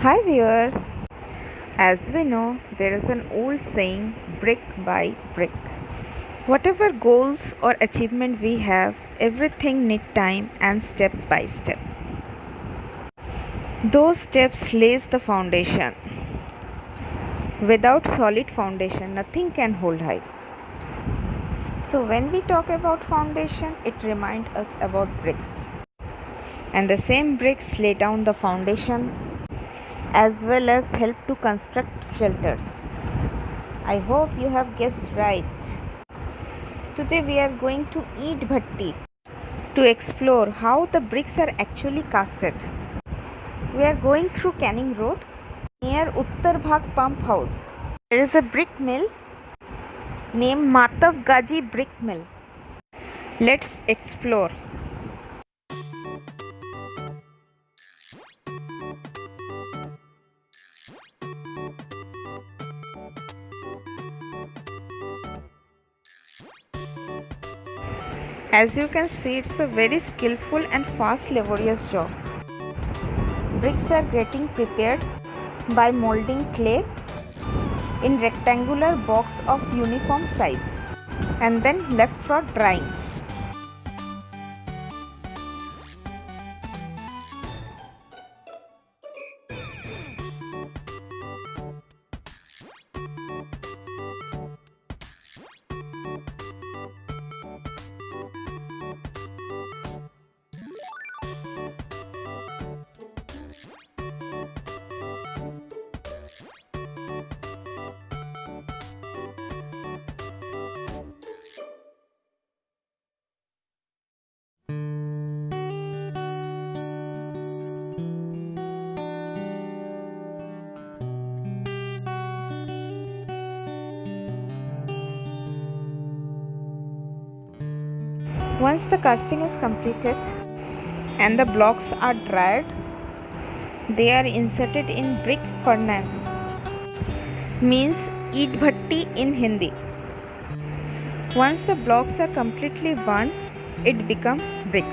Hi viewers, as we know, there is an old saying, brick by brick. Whatever goals or achievement we have, everything need time and step by step. Those steps lays the foundation. Without solid foundation, nothing can hold high. So when we talk about foundation, it reminds us about bricks. And the same bricks lay down the foundation as well as help to construct shelters. I hope you have guessed right. Today we are going to Eet Bhattee to explore how the bricks are actually casted. We are going through Canning Road near Uttar Bhag pump house. There is a brick mill named MATABGAZI brick mill. Let's explore. As you can see, it's a very skillful and fast laborious job. Bricks are getting prepared by molding clay in rectangular box of uniform size and then left for drying. Once the casting is completed and the blocks are dried, they are inserted in brick furnace, means Eet Bhattee in Hindi. Once the blocks are completely burnt, it becomes bricks.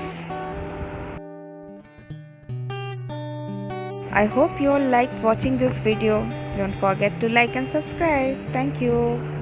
I hope you all liked watching this video. Don't forget to like and subscribe. Thank you.